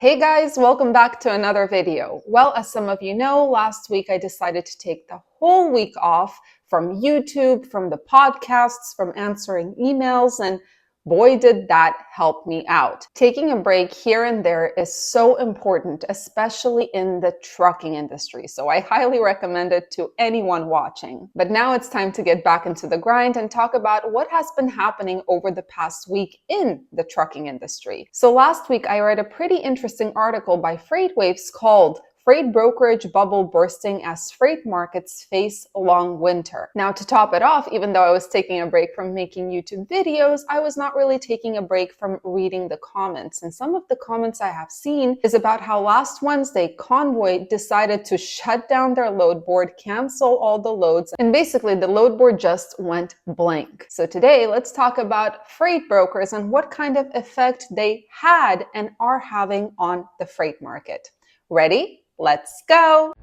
Hey guys, welcome back to another video. Well, as some of you know, last week I decided to take the whole week off from YouTube, from the podcasts, from answering emails, and boy, did that help me out. Taking a break here and there is so important, especially in the trucking industry. So I highly recommend it to anyone watching. But now it's time to get back into the grind and talk about what has been happening over the past week in the trucking industry. So last week I read a pretty interesting article by Freight called Freight Brokerage Bubble Bursting as Freight Markets Face a Long Winter. Now, to top it off, even though I was taking a break from making YouTube videos, I was not really taking a break from reading the comments. And some of the comments I have seen is about how last Wednesday, Convoy decided to shut down their load board, cancel all the loads, and basically the load board just went blank. So today, let's talk about freight brokers and what kind of effect they had and are having on the freight market. Ready? Let's go!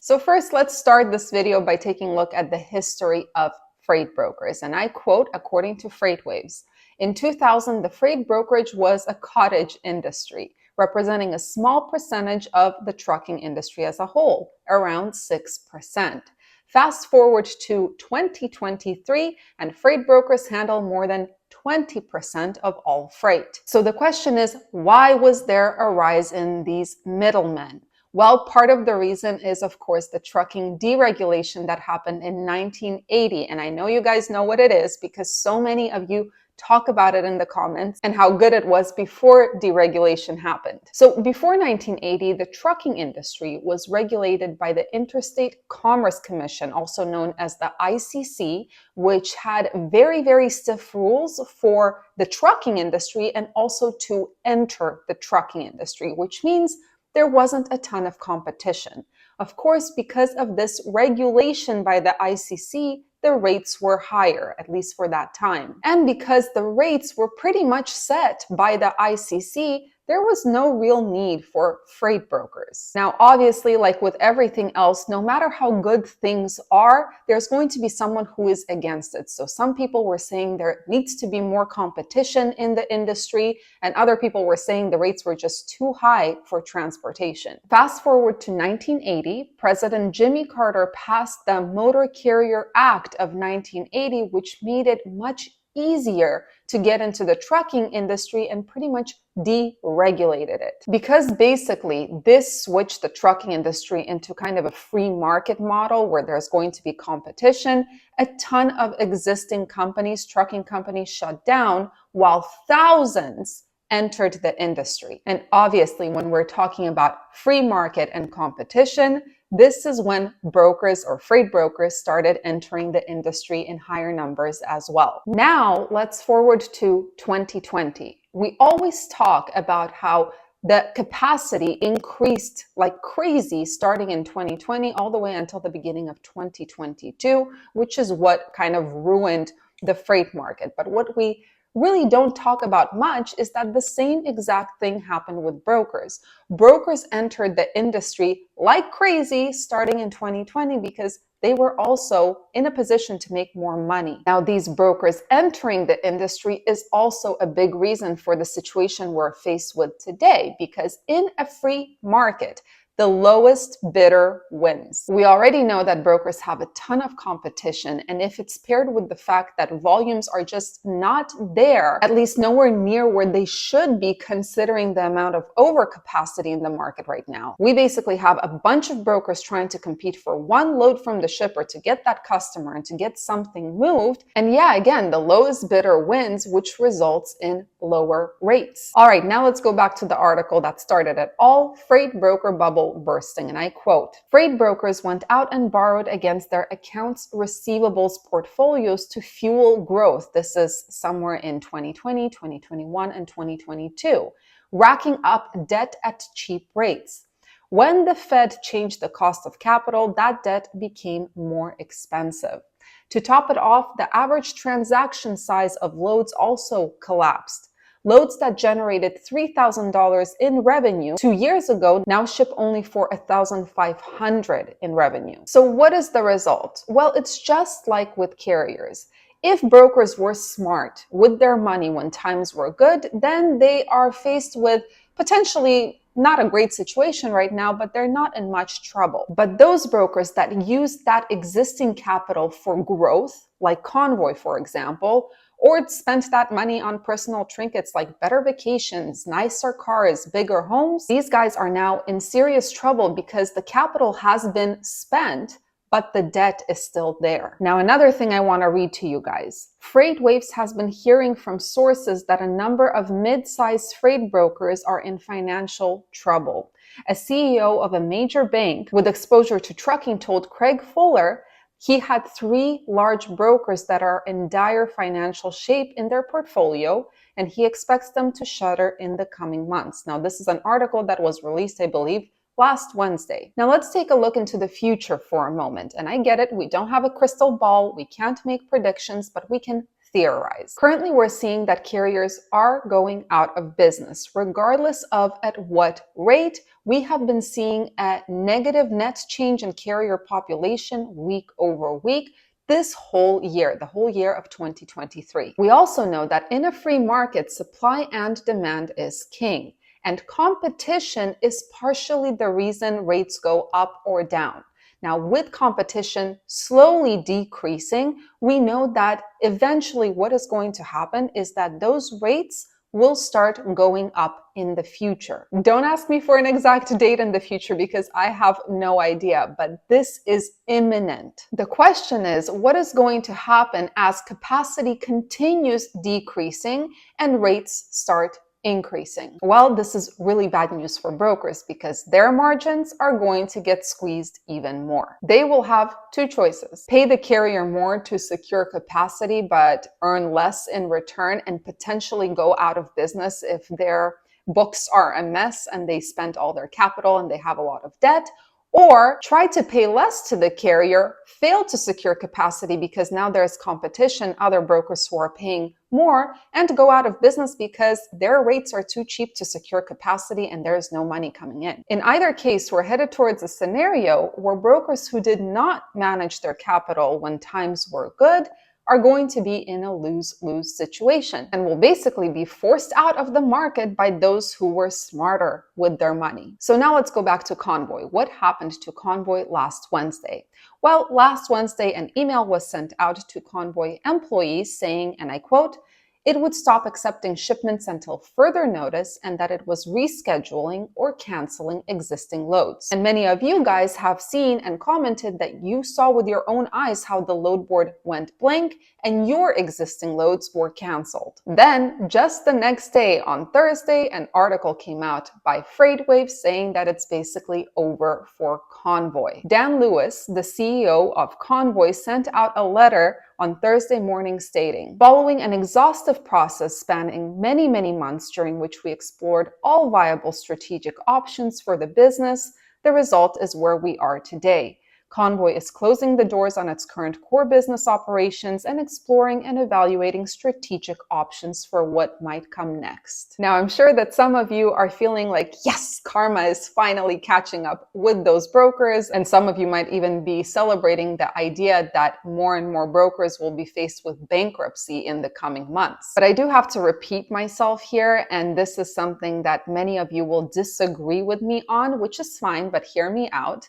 So first, let's start this video by taking a look at the history of freight brokers. And I quote, according to FreightWaves, in 2000, the freight brokerage was a cottage industry, representing a small percentage of the trucking industry as a whole, around 6%. Fast forward to 2023, and freight brokers handle more than 20% of all freight. So the question is, why was there a rise in these middlemen? Well, part of the reason is, of course, the trucking deregulation that happened in 1980. And I know you guys know what it is because so many of you talk about it in the comments and how good it was before deregulation happened. So before 1980, the trucking industry was regulated by the Interstate Commerce Commission, also known as the ICC, which had very, very stiff rules for the trucking industry and also to enter the trucking industry, which means there wasn't a ton of competition. Of course, because of this regulation by the ICC, the rates were higher, at least for that time. And because the rates were pretty much set by the ICC, there was no real need for freight brokers. Now, obviously, like with everything else, no matter how good things are, there's going to be someone who is against it. So some people were saying there needs to be more competition in the industry, and other people were saying the rates were just too high for transportation. Fast forward to 1980, President Jimmy Carter passed the Motor Carrier Act of 1980, which made it much easier to get into the trucking industry and pretty much deregulated it. Because basically this switched the trucking industry into kind of a free market model where there's going to be competition, a ton of existing companies, trucking companies shut down while thousands entered the industry. And obviously when we're talking about free market and competition, this is when brokers or freight brokers started entering the industry in higher numbers as well. Now, let's forward to 2020. We always talk about how the capacity increased like crazy starting in 2020 all the way until the beginning of 2022, which is what kind of ruined the freight market. But what we really don't talk about much is that the same exact thing happened with brokers. Brokers entered the industry like crazy starting in 2020 because they were also in a position to make more money. Now, these brokers entering the industry is also a big reason for the situation we're faced with today, because in a free market, the lowest bidder wins. We already know that brokers have a ton of competition, and if it's paired with the fact that volumes are just not there, at least nowhere near where they should be considering the amount of overcapacity in the market right now, we basically have a bunch of brokers trying to compete for one load from the shipper to get that customer and to get something moved. And yeah, again, the lowest bidder wins, which results in lower rates. All right, now let's go back to the article that started it all, Freight Broker Bubble Bursting, and I quote, "Freight brokers went out and borrowed against their accounts receivables portfolios to fuel growth." This is somewhere in 2020, 2021, and 2022, racking up debt at cheap rates. When the Fed changed the cost of capital, that debt became more expensive. To top it off, the average transaction size of loads also collapsed. Loads that generated $3,000 in revenue 2 years ago now ship only for $1,500 in revenue. So what is the result? Well, it's just like with carriers. If brokers were smart with their money when times were good, then they are faced with potentially not a great situation right now, but they're not in much trouble. But those brokers that use that existing capital for growth, like Convoy, for example, or spent that money on personal trinkets like better vacations, nicer cars, bigger homes, these guys are now in serious trouble because the capital has been spent, but the debt is still there. Now, another thing I want to read to you guys. FreightWaves has been hearing from sources that a number of mid-sized freight brokers are in financial trouble. A CEO of a major bank with exposure to trucking told Craig Fuller he had 3 large brokers that are in dire financial shape in their portfolio, and he expects them to shutter in the coming months. Now, this is an article that was released, I believe, last Wednesday. Now let's take a look into the future for a moment. And I get it, we don't have a crystal ball, we can't make predictions, but we can theorize. Currently, we're seeing that carriers are going out of business, regardless of at what rate. We have been seeing a negative net change in carrier population week over week this whole year, the whole year of 2023. We also know that in a free market, supply and demand is king. And competition is partially the reason rates go up or down. Now, with competition slowly decreasing, we know that eventually what is going to happen is that those rates will start going up in the future. Don't ask me for an exact date in the future because I have no idea, but this is imminent. The question is, what is going to happen as capacity continues decreasing and rates start increasing? Well, this is really bad news for brokers because their margins are going to get squeezed even more. They will have 2 choices: pay the carrier more to secure capacity but earn less in return and potentially go out of business if their books are a mess and they spent all their capital and they have a lot of debt, or try to pay less to the carrier, fail to secure capacity because now there's competition, other brokers who are paying more, and go out of business because their rates are too cheap to secure capacity and there's no money coming in. In either case, we're headed towards a scenario where brokers who did not manage their capital when times were good are going to be in a lose-lose situation and will basically be forced out of the market by those who were smarter with their money. So now let's go back to Convoy. What happened to Convoy last Wednesday? Well, last Wednesday, an email was sent out to Convoy employees saying, and I quote, it would stop accepting shipments until further notice and that it was rescheduling or canceling existing loads. And many of you guys have seen and commented that you saw with your own eyes how the load board went blank and your existing loads were canceled. Then, just the next day, on Thursday, an article came out by FreightWaves saying that it's basically over for Convoy. Dan Lewis, the CEO of Convoy, sent out a letter on Thursday morning stating, following an exhaustive process spanning many months during which we explored all viable strategic options for the business, the result is where we are today. Convoy is closing the doors on its current core business operations and exploring and evaluating strategic options for what might come next. Now, I'm sure that some of you are feeling like, yes, karma is finally catching up with those brokers. And some of you might even be celebrating the idea that more and more brokers will be faced with bankruptcy in the coming months. But I do have to repeat myself here, and this is something that many of you will disagree with me on, which is fine, but hear me out.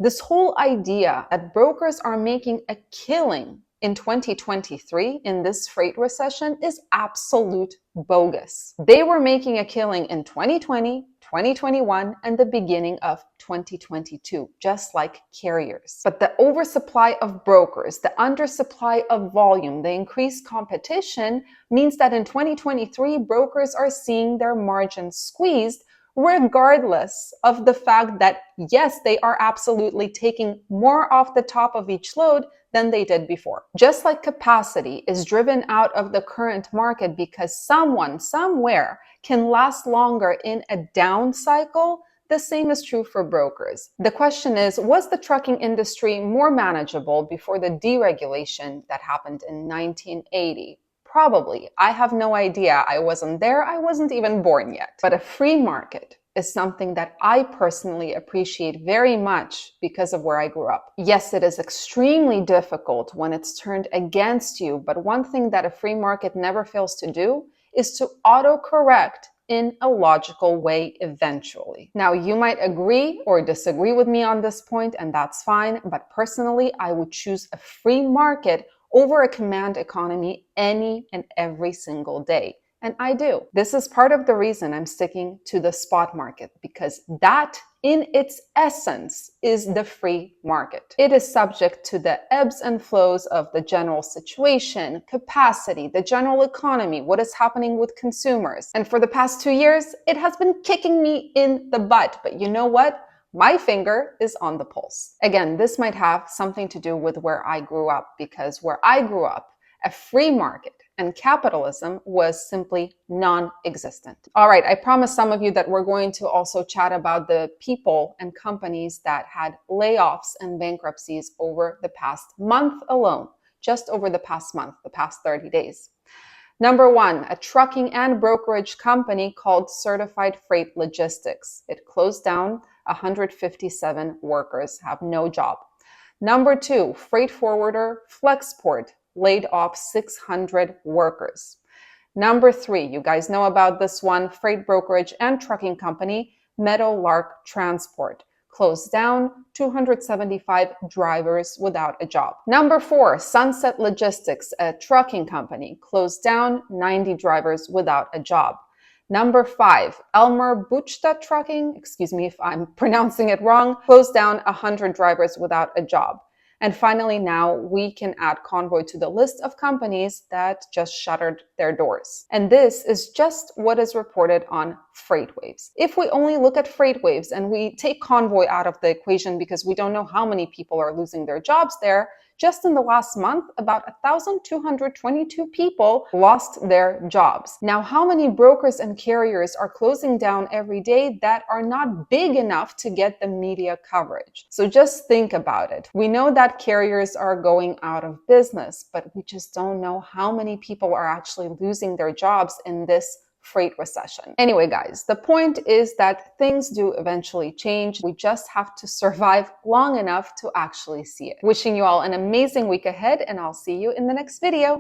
This whole idea that brokers are making a killing in 2023 in this freight recession is absolute bogus. They were making a killing in 2020, 2021, and the beginning of 2022, just like carriers. But the oversupply of brokers, the undersupply of volume, the increased competition means that in 2023, brokers are seeing their margins squeezed, regardless of the fact that, yes, they are absolutely taking more off the top of each load than they did before. Just like capacity is driven out of the current market because someone, somewhere, can last longer in a down cycle, the same is true for brokers. The question is, was the trucking industry more manageable before the deregulation that happened in 1980? Probably. I have no idea. I wasn't there. I wasn't even born yet. But a free market is something that I personally appreciate very much because of where I grew up. Yes, it is extremely difficult when it's turned against you, but one thing that a free market never fails to do is to autocorrect in a logical way eventually. Now, you might agree or disagree with me on this point, and that's fine, but personally, I would choose a free market over a command economy any and every single day. And I do. This is part of the reason I'm sticking to the spot market, because that in its essence is the free market. It is subject to the ebbs and flows of the general situation, capacity, the general economy, what is happening with consumers. And for the past 2 years, it has been kicking me in the butt. But you know what? My finger is on the pulse. Again, this might have something to do with where I grew up, because where I grew up, a free market and capitalism was simply non-existent. All right, I promised some of you that we're going to also chat about the people and companies that had layoffs and bankruptcies over the past month alone, just over the past month, the past 30 days. Number one, a trucking and brokerage company called Certified Freight Logistics. It closed down. 157 workers have no job. Number two, freight forwarder Flexport laid off 600 workers. Number three, you guys know about this one, freight brokerage and trucking company Meadowlark Transport closed down, 275 drivers without a job. Number four, Sunset Logistics, a trucking company, closed down, 90 drivers without a job. Number five, Elmer Buchta Trucking, excuse me if I'm pronouncing it wrong, closed down 100 drivers without a job. And finally, now we can add Convoy to the list of companies that just shuttered their doors. And this is just what is reported on FreightWaves. If we only look at FreightWaves and we take Convoy out of the equation because we don't know how many people are losing their jobs there, just in the last month, about 1,222 people lost their jobs. Now, how many brokers and carriers are closing down every day that are not big enough to get the media coverage? So just think about it. We know that carriers are going out of business, but we just don't know how many people are actually losing their jobs in this freight recession. Anyway, guys, the point is that things do eventually change. We just have to survive long enough to actually see it. Wishing you all an amazing week ahead, and I'll see you in the next video.